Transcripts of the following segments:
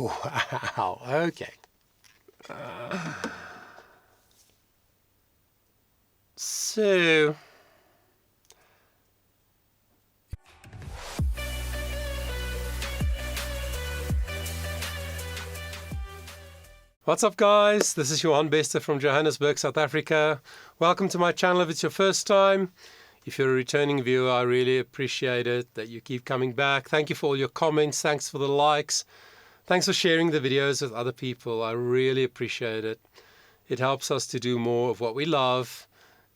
Wow, okay. So, what's up guys? This is Johan Bester from Johannesburg, South Africa. Welcome to my channel if it's your first time. If you're a returning viewer, I really appreciate it that you keep coming back. Thank you for all your comments. Thanks for the likes. Thanks for sharing the videos with other people. I really appreciate it. It helps us to do more of what we love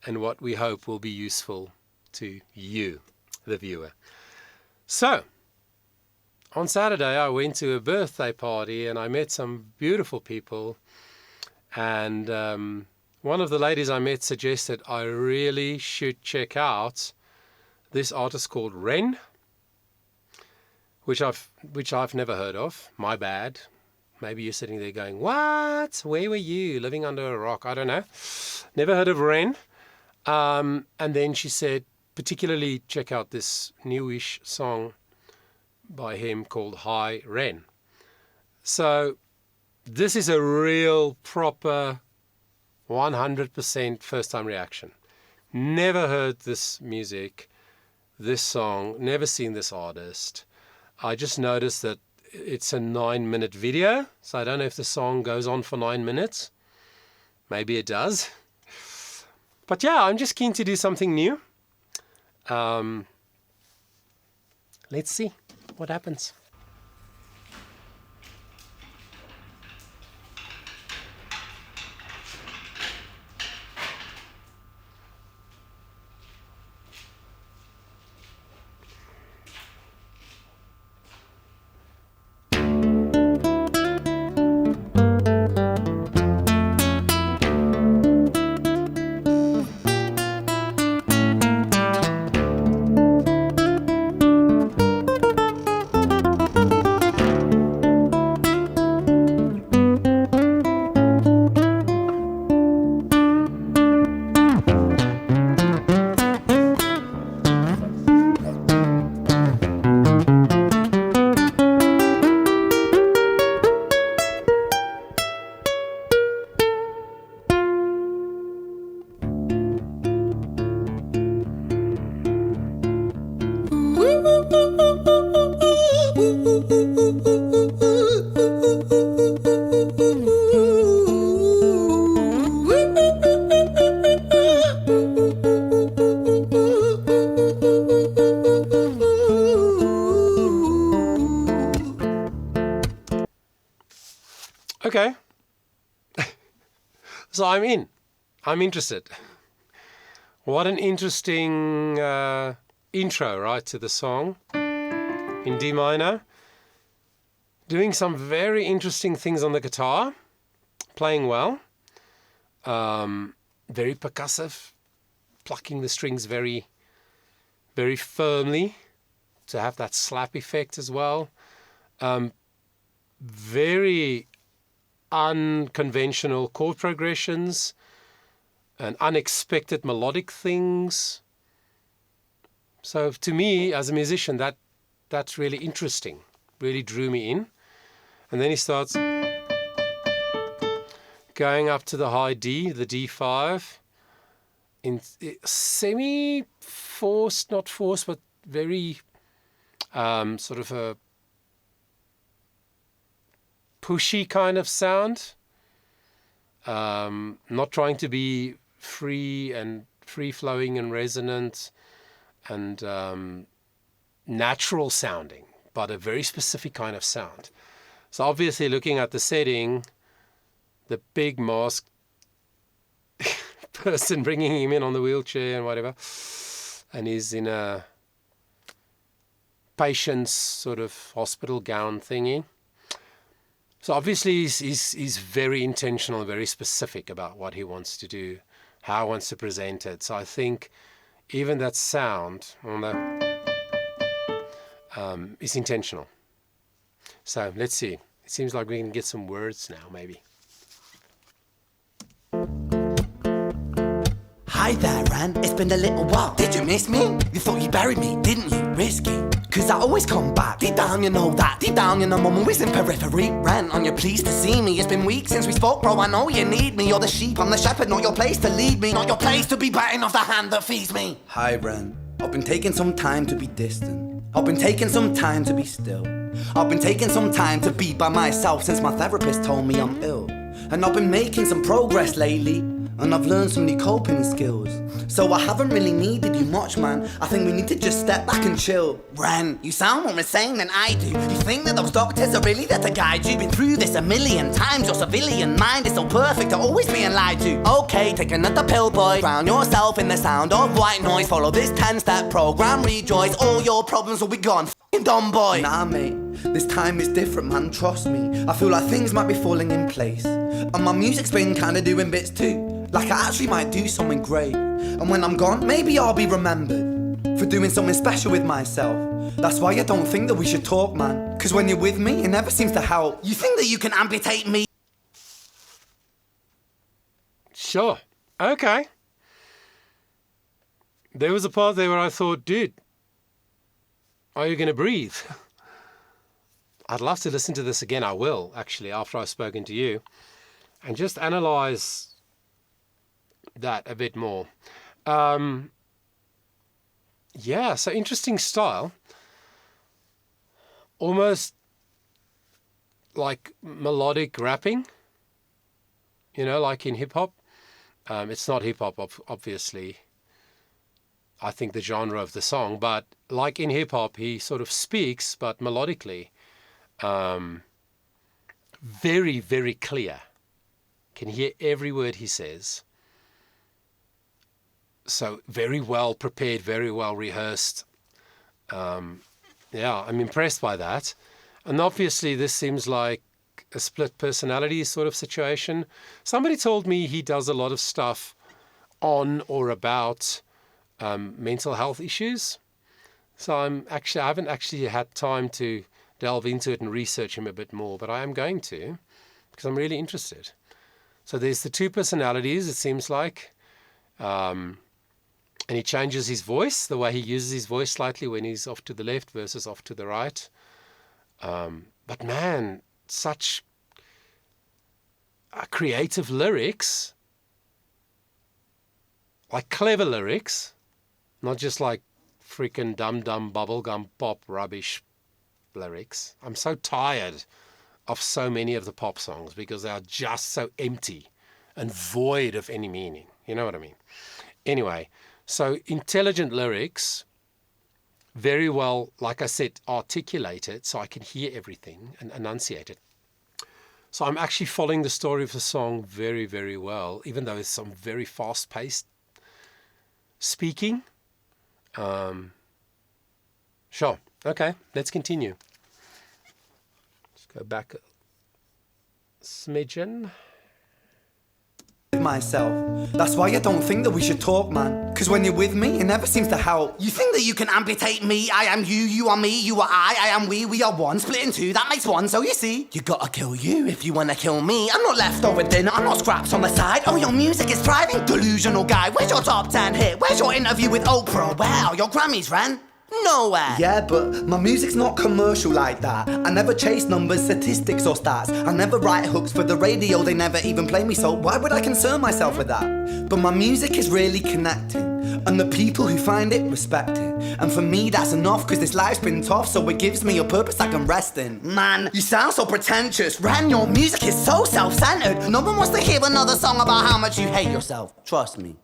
and what we hope will be useful to you, the viewer. So, on Saturday I went to a birthday party and I met some beautiful people, and one of the ladies I met suggested I really should check out this artist called REN, which I've never heard of. My bad. Maybe you're sitting there going, what? Where were you? Living under a rock? I don't know. Never heard of REN. And then she said, particularly check out this newish song by him called REN. So this is a real proper 100% first time reaction. Never heard this music, this song, never seen this artist. I just noticed that it's a 9-minute video, so I don't know if the song goes on for 9 minutes. Maybe it does. But yeah, I'm just keen to do something new. Let's see what happens. Okay. So I'm interested. What an interesting intro, right, to the song in D minor. Doing some very interesting things on the guitar, playing well, very percussive, plucking the strings very, very firmly to have that slap effect as well. Very unconventional chord progressions and unexpected melodic things. So to me, as a musician, that's really interesting, really drew me in. And then he starts going up to the high D, the D5, in semi-forced, not forced, but very sort of a pushy kind of sound. Not trying to be free-flowing and resonant and natural sounding, but a very specific kind of sound. So obviously looking at the setting, the big masked person bringing him in on the wheelchair and whatever, and he's in a patient's sort of hospital gown thingy. So obviously he's very intentional, very specific about what he wants to do, how he wants to present it. So I think even that sound on the is intentional. So let's see. It seems like we can get some words now, maybe. Hi there, REN. It's been a little while. Did you miss me? You thought you buried me, didn't you? Risky. Cause I always come back. Deep down you know that. Deep down you know I'm always in periphery. REN on your pleased to see me. It's been weeks since we spoke, bro. I know you need me. You're the sheep, I'm the shepherd. Not your place to lead me. Not your place to be biting off the hand that feeds me. Hi REN. I've been taking some time to be distant. I've been taking some time to be still. I've been taking some time to be by myself since my therapist told me I'm ill. And I've been making some progress lately, and I've learned some new coping skills. So I haven't really needed you much, man. I think we need to just step back and chill. REN, you sound more insane than I do. You think that those doctors are really there to guide you? Been through this a million times. Your civilian mind is so perfect to always being lied to. Okay, take another pill, boy. Drown yourself in the sound of white noise. Follow this 10-step program, rejoice. All your problems will be gone. F***ing dumb boy. Nah, mate, this time is different, man. Trust me. I feel like things might be falling in place. And my music's been kinda doing bits too. Like I actually might do something great. And when I'm gone, maybe I'll be remembered for doing something special with myself. That's why I don't think that we should talk, man. Cause when you're with me, it never seems to help. You think that you can amputate me? Sure. Okay. There was a part there where I thought, dude, are you going to breathe? I'd love to listen to this again. I will, actually, after I've spoken to you. And just analyze that a bit more. Yeah, so interesting style. Almost like melodic rapping, you know, like in hip-hop. It's not hip-hop, obviously, I think the genre of the song, but like in hip-hop, he sort of speaks, but melodically. Very, very clear. Can hear every word he says. So very well prepared, very well rehearsed. Yeah, I'm impressed by that. And obviously this seems like a split personality sort of situation. Somebody told me he does a lot of stuff on or about mental health issues. So I haven't actually had time to delve into it and research him a bit more, but I am going to because I'm really interested. So there's the two personalities, it seems like. And he changes his voice, the way he uses his voice slightly when he's off to the left versus off to the right. But man, such creative lyrics, like clever lyrics, not just like freaking dumb bubblegum pop rubbish lyrics. I'm so tired of so many of the pop songs because they are just so empty and void of any meaning. You know what I mean? Anyway, so intelligent lyrics, very well, like I said, articulated so I can hear everything and enunciate it. So I'm actually following the story of the song very, very well, even though it's some very fast-paced speaking. Sure. Okay, let's continue. Let's go back a smidgen. Myself. That's why I don't think that we should talk, man. Cause when you're with me, it never seems to help. You think that you can amputate me? I am you, you are me, you are I am we are one. Split in two, that makes one, so you see. You gotta kill you if you wanna kill me. I'm not leftover dinner, I'm not scraps on the side. Oh, your music is thriving, delusional guy. Where's your top 10 hit? Where's your interview with Oprah? Where are your Grammys, REN? Nowhere. Yeah, but my music's not commercial like that. I never chase numbers, statistics or stats. I never write hooks for the radio, they never even play me, so why would I concern myself with that? But my music is really connecting, and the people who find it respect it. And for me that's enough, cause this life's been tough, so it gives me a purpose I can rest in. Man, you sound so pretentious. REN, your music is so self-centered. No one wants to hear another song about how much you hate yourself. Trust me.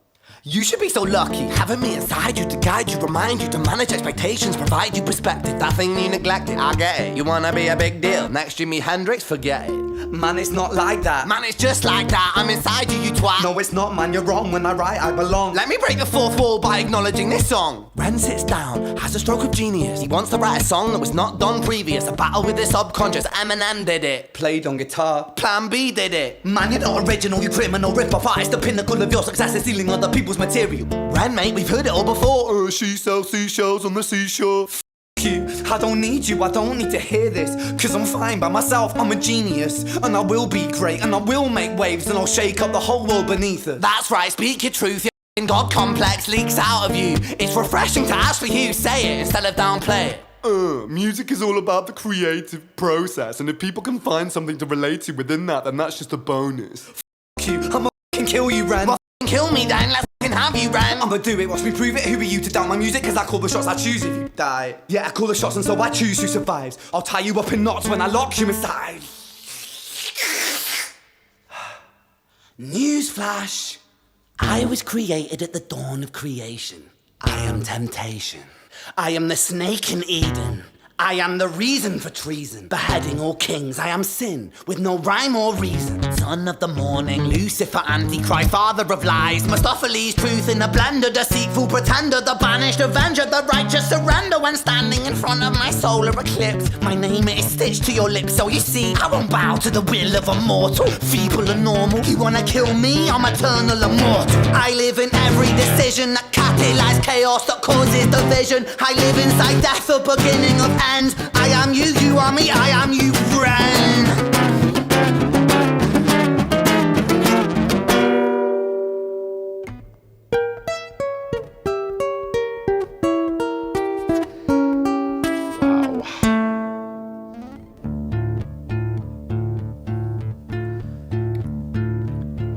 You should be so lucky, having me inside you to guide you, remind you to manage expectations, provide you perspective. That thing you neglected, I get it. You wanna be a big deal, next Jimi Hendrix, forget it. Man, it's not like that. Man, it's just like that. I'm inside you, you twat. No, it's not, man, you're wrong. When I write, I belong. Let me break the fourth wall by acknowledging this song. REN sits down, has a stroke of genius. He wants to write a song that was not done previous. A battle with his subconscious, Eminem did it. Played on guitar, Plan B did it. Man, you're not original, you criminal rip-off artist. The pinnacle of your success is stealing other people's material. REN, mate, we've heard it all before. She sells seashells on the seashore. You. I don't need you, I don't need to hear this, cause I'm fine by myself, I'm a genius. And I will be great, and I will make waves, and I'll shake up the whole world beneath us. That's right, speak your truth, your God complex leaks out of you. It's refreshing to actually hear you say it instead of downplay it. Music is all about the creative process, and if people can find something to relate to within that, then that's just a bonus. F you, I'ma f***ing kill you, Ren. Well, f***ing kill me then, let's f***ing have you, Ren. I'ma do it, watch me prove it, who are you to doubt my music? Cause I call the shots, I choose if you die. Yeah, I call the shots and so I choose who survives. I'll tie you up in knots when I lock you inside. Newsflash, I was created at the dawn of creation. I am temptation. I am the snake in Eden. I am the reason for treason, beheading all kings. I am sin, with no rhyme or reason. Son of the morning, Lucifer, Antichrist, father of lies. Mustopheles, truth in a blender, deceitful pretender, the banished avenger, the righteous surrender. When standing in front of my solar eclipse, my name is stitched to your lips. So you see, I won't bow to the will of a mortal, feeble and normal. You wanna kill me? I'm eternal immortal. I live in every decision that catalyzes chaos, that causes division. I live inside death, the beginning of end. I am you, you are me, I am you, friend.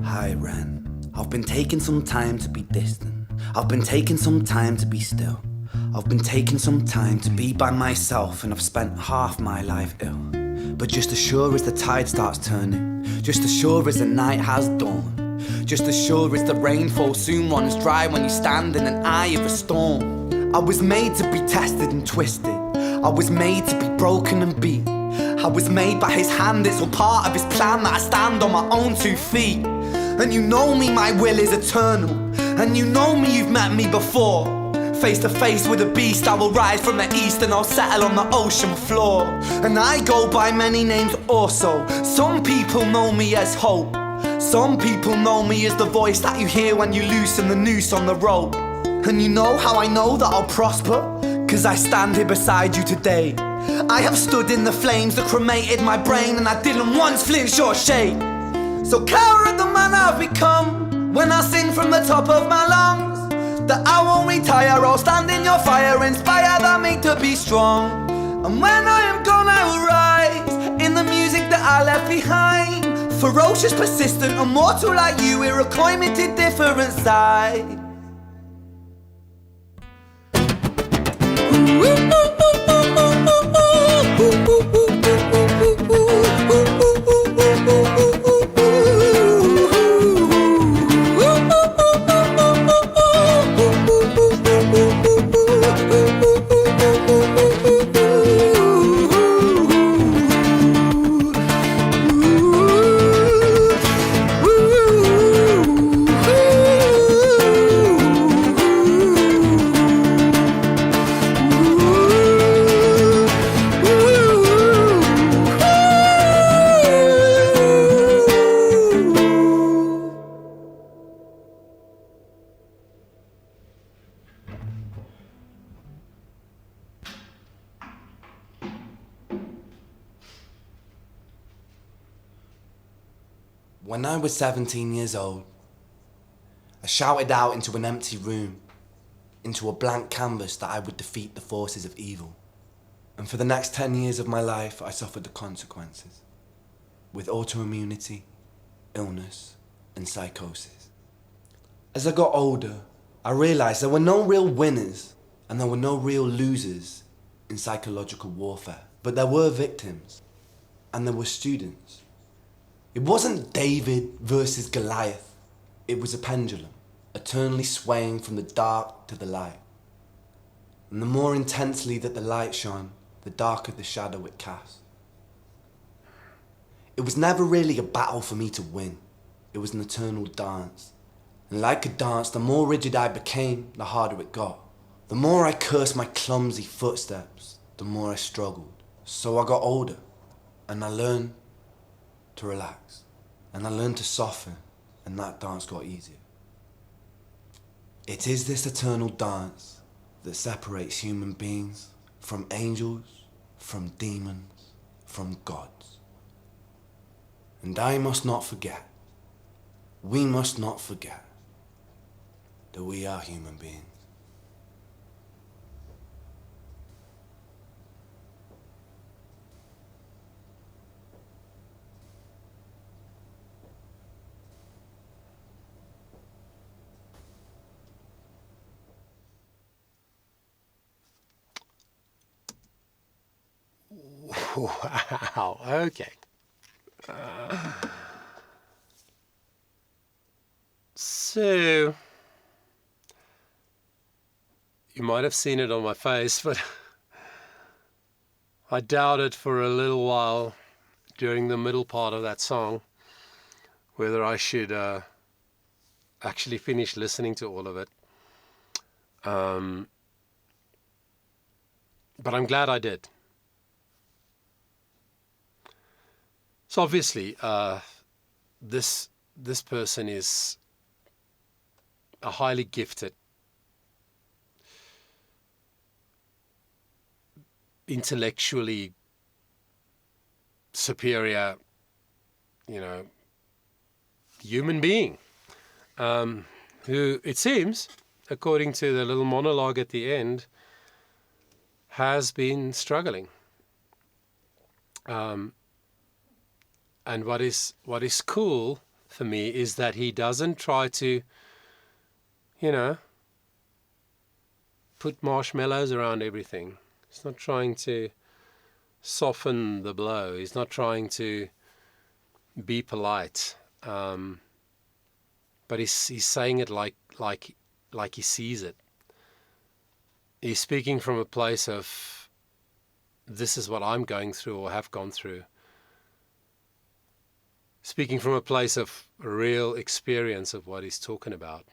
Hi, Ren. I've been taking some time to be distant. I've been taking some time to be still. I've been taking some time to be by myself, and I've spent half my life ill. But just as sure as the tide starts turning, just as sure as the night has dawned, just as sure as the rainfall soon runs dry when you stand in an eye of a storm. I was made to be tested and twisted. I was made to be broken and beat. I was made by his hand, it's all part of his plan that I stand on my own 2 feet. And you know me, my will is eternal. And you know me, you've met me before. Face to face with a beast, I will rise from the east and I'll settle on the ocean floor. And I go by many names also. Some people know me as hope. Some people know me as the voice that you hear when you loosen the noose on the rope. And you know how I know that I'll prosper? Cause I stand here beside you today. I have stood in the flames that cremated my brain, and I didn't once flinch or shake. So cower at the man I've become when I sing from the top of my lungs. That I won't retire, I'll stand in your fire, inspire that me to be strong. And when I am gone, I will rise in the music that I left behind. Ferocious, persistent, immortal like you, we're a climate different side. When I was 17 years old, I shouted out into an empty room, into a blank canvas, that I would defeat the forces of evil. And for the next 10 years of my life, I suffered the consequences, with autoimmunity, illness, and psychosis. As I got older, I realized there were no real winners and there were no real losers in psychological warfare, but there were victims and there were students. It wasn't David versus Goliath. It was a pendulum, eternally swaying from the dark to the light. And the more intensely that the light shone, the darker the shadow it cast. It was never really a battle for me to win. It was an eternal dance. And like a dance, the more rigid I became, the harder it got. The more I cursed my clumsy footsteps, the more I struggled. So I got older, and I learned to relax, and I learned to soften, and that dance got easier. It is this eternal dance that separates human beings from angels, from demons, from gods. And I must not forget, we must not forget, that we are human beings. Wow, okay. So, you might have seen it on my face, but I doubted for a little while during the middle part of that song whether I should actually finish listening to all of it. But I'm glad I did. So obviously, this person is a highly gifted, intellectually superior, human being, who, it seems, according to the little monologue at the end, has been struggling. And what is cool for me is that he doesn't try to, put marshmallows around everything. He's not trying to soften the blow. He's not trying to be polite. But he's saying it like he sees it. He's speaking from a place of, this is what I'm going through or have gone through. Speaking from a place of real experience of what he's talking about.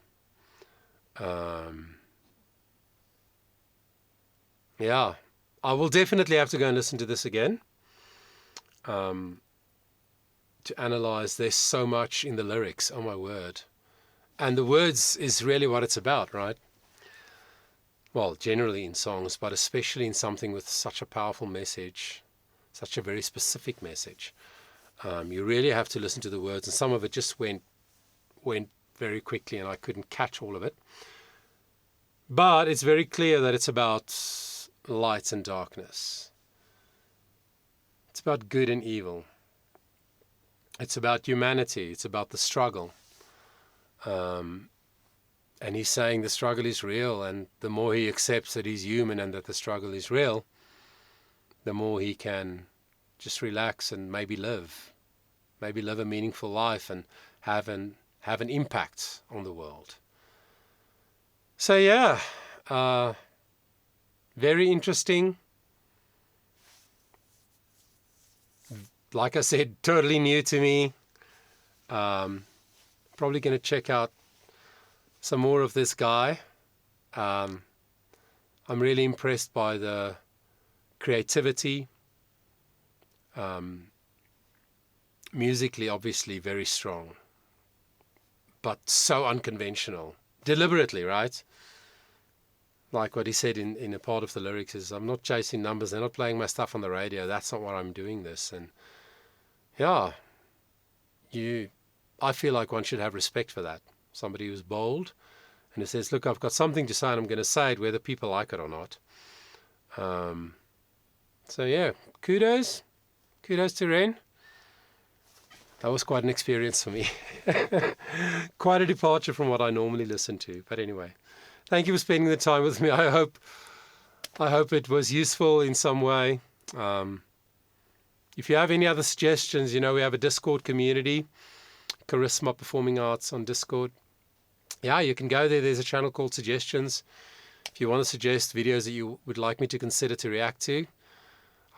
Yeah, I will definitely have to go and listen to this again to analyze. There's so much in the lyrics, oh my word. And the words is really what it's about, right? Well, generally in songs, but especially in something with such a powerful message, such a very specific message. You really have to listen to the words, and some of it just went very quickly and I couldn't catch all of it. But it's very clear that it's about light and darkness. It's about good and evil. It's about humanity. It's about the struggle. And he's saying the struggle is real, and the more he accepts that he's human and that the struggle is real, the more he can just relax and maybe live a meaningful life and have an impact on the world. So yeah, very interesting. Like I said, totally new to me. Probably going to check out some more of this guy. I'm really impressed by the creativity. Musically, obviously, very strong, but so unconventional. Deliberately, right? Like what he said in a part of the lyrics is, I'm not chasing numbers. They're not playing my stuff on the radio. That's not why I'm doing this. And yeah, I feel like one should have respect for that. Somebody who's bold and who says, look, I've got something to say and I'm going to say it whether people like it or not. So yeah, kudos to REN. That was quite an experience for me. Quite a departure from what I normally listen to. But anyway, thank you for spending the time with me. I hope it was useful in some way. If you have any other suggestions, we have a Discord community, Charisma Performing Arts on Discord. Yeah, you can go there. There's a channel called Suggestions. If you want to suggest videos that you would like me to consider to react to,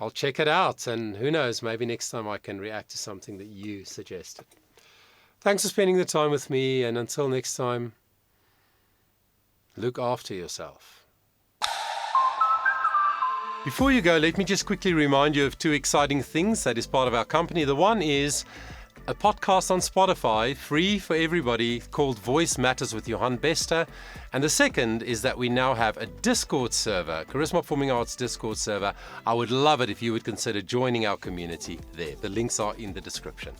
I'll check it out, and who knows, maybe next time I can react to something that you suggested. Thanks for spending the time with me, and until next time, look after yourself. Before you go, let me just quickly remind you of two exciting things that is part of our company. The one is a podcast on Spotify, free for everybody, called Voice Matters with Johan Bester. And the second is that we now have a Discord server, Charisma Performing Arts Discord server. I would love it if you would consider joining our community there. The links are in the description.